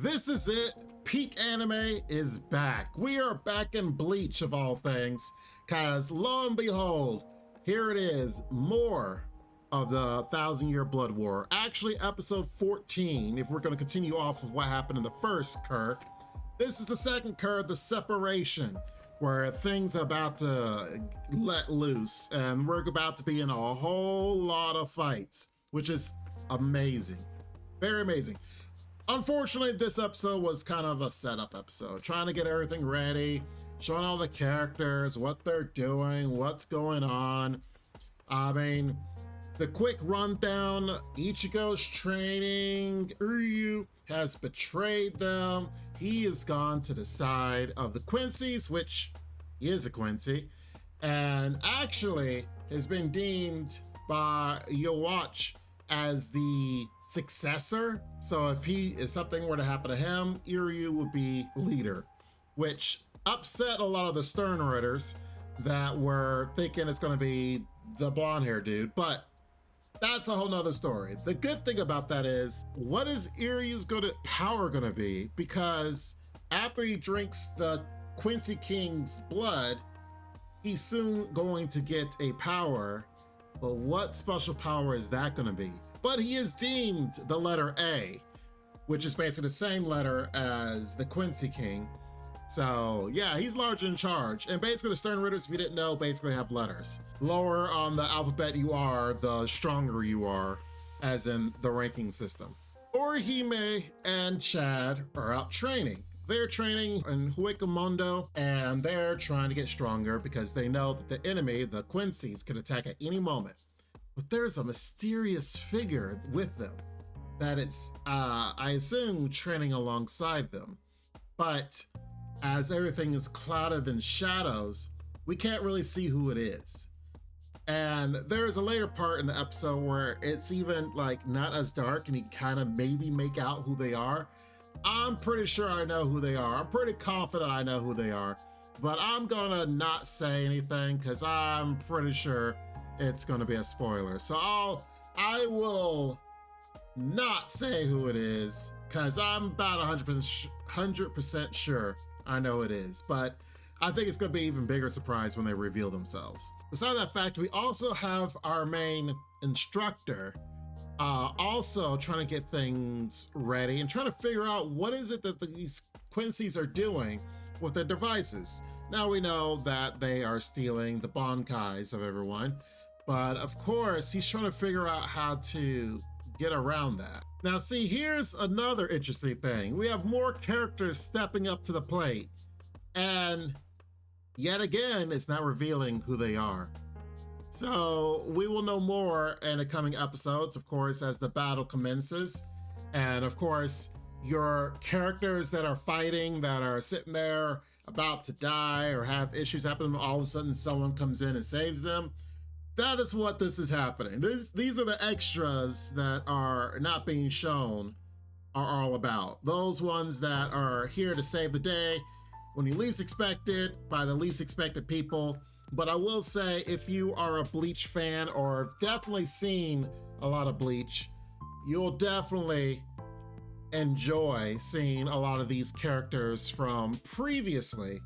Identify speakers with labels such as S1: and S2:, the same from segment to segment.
S1: This is it. Peak anime is back. We are back in Bleach of all things, cause lo and behold, here it is, more of the 1,000-Year Blood War. Actually, episode 14, if we're gonna continue off of what happened in the first cur. This is the second cur, the separation, where things are about to let loose, and we're about to be in a whole lot of fights, which is amazing, very amazing. Unfortunately, this episode was kind of a setup episode, trying to get everything ready, showing all the characters, what they're doing, what's going on. I mean, the quick rundown, Ichigo's training, Uryu has betrayed them. He has gone to the side of the Quincys, which he is a Quincy, and actually has been deemed by Yowatch as the successor. So if something were to happen to him, Uryu would be leader, which upset a lot of the Stern Ritters that were thinking it's going to be the blonde hair dude, but that's a whole nother story. The good thing about that is, what is Uryu's power going to be? Because after he drinks the Quincy King's blood, he's soon going to get a power. But what special power is that going to be? But he is deemed the letter A, which is basically the same letter as the Quincy King. So yeah, he's large in charge. And basically the Stern Ritters, if you didn't know, basically have letters. Lower on the alphabet you are, the stronger you are, as in the ranking system. Orihime and Chad are out training. They're training in Huecamundo, and they're trying to get stronger because they know that the enemy, the Quincys, could attack at any moment. But there's a mysterious figure with them that it's, I assume, training alongside them. But as everything is clouded in shadows, we can't really see who it is. And there is a later part in the episode where it's even like not as dark and you kind of maybe make out who they are. I'm pretty sure I know who they are. I'm pretty confident I know who they are, but I'm gonna not say anything because I'm pretty sure it's gonna be a spoiler. So I will not say who it is because I'm about 100% sure I know it is, but I think it's gonna be an even bigger surprise when they reveal themselves. Besides that fact, we also have our main instructor also trying to get things ready and trying to figure out what is it that these Quincys are doing with their devices. Now we know that they are stealing the Bankais of everyone, but of course he's trying to figure out how to get around that. Now see, here's another interesting thing. We have more characters stepping up to the plate, and yet again, it's not revealing who they are. So we will know more in the coming episodes, of course, as the battle commences. And of course, your characters that are fighting, that are sitting there about to die or have issues happen, all of a sudden someone comes in and saves them. That is what this is happening. These are the extras that are not being shown are all about. Those ones that are here to save the day when you least expect it, by the least expected people. But I will say, if you are a Bleach fan or have definitely seen a lot of Bleach, you'll definitely enjoy seeing a lot of these characters from previously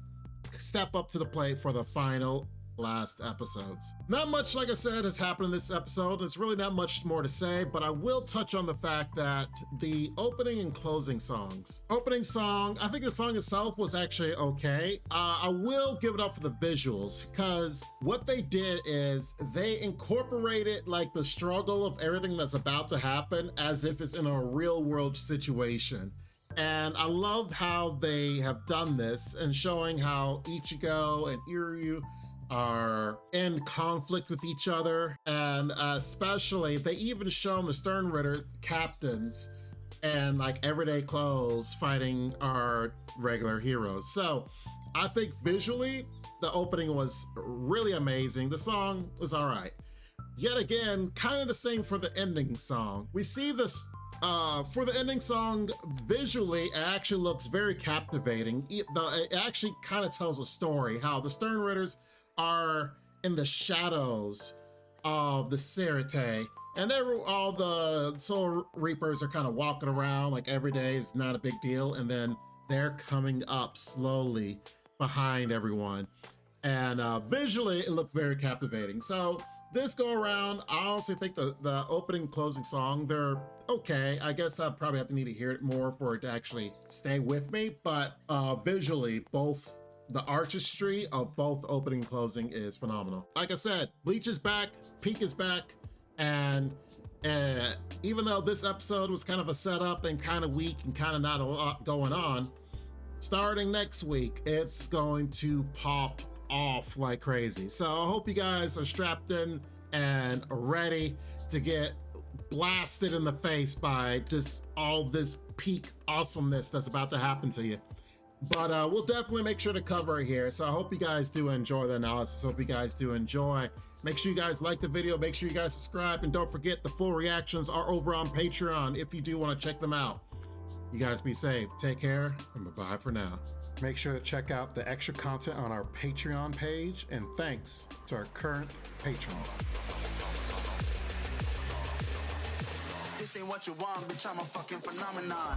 S1: step up to the plate for the final last episodes. Not much, like I said, has happened in this episode. It's really not much more to say, but I will touch on the fact that the opening and closing songs. Opening song, I think the song itself was actually okay. I will give it up for the visuals, because what they did is they incorporated like the struggle of everything that's about to happen as if it's in a real world situation. And I love how they have done this and showing how Ichigo and Uryu are in conflict with each other, and especially they even shown the Stern Ritter captains in like everyday clothes fighting our regular heroes. So I think visually the opening was really amazing. The song was all right. Yet again, kind of the same for the ending song. We see this for the ending song, visually it actually looks very captivating. It actually kind of tells a story how the Stern Ritters are in the shadows of the Seireitei, And all the Soul Reapers are kind of walking around like every day is not a big deal. And then they're coming up slowly behind everyone. And visually, it looked very captivating. So this go around, I honestly think the opening and closing song, they're okay. I guess I probably have to need to hear it more for it to actually stay with me. But visually, both the artistry of both opening and closing is phenomenal. Like I said, Bleach is back, Peak is back, and even though this episode was kind of a setup and kind of weak and kind of not a lot going on, starting next week, it's going to pop off like crazy. So I hope you guys are strapped in and ready to get blasted in the face by just all this peak awesomeness that's about to happen to you. But we'll definitely make sure to cover it here. So I hope you guys do enjoy the analysis. Hope you guys do enjoy. Make sure you guys like the video. Make sure you guys subscribe. And don't forget, the full reactions are over on Patreon if you do want to check them out. You guys be safe. Take care, and bye-bye for now. Make sure to check out the extra content on our Patreon page. And thanks to our current patrons.
S2: This ain't what you want, bitch, I'm a fucking phenomenon.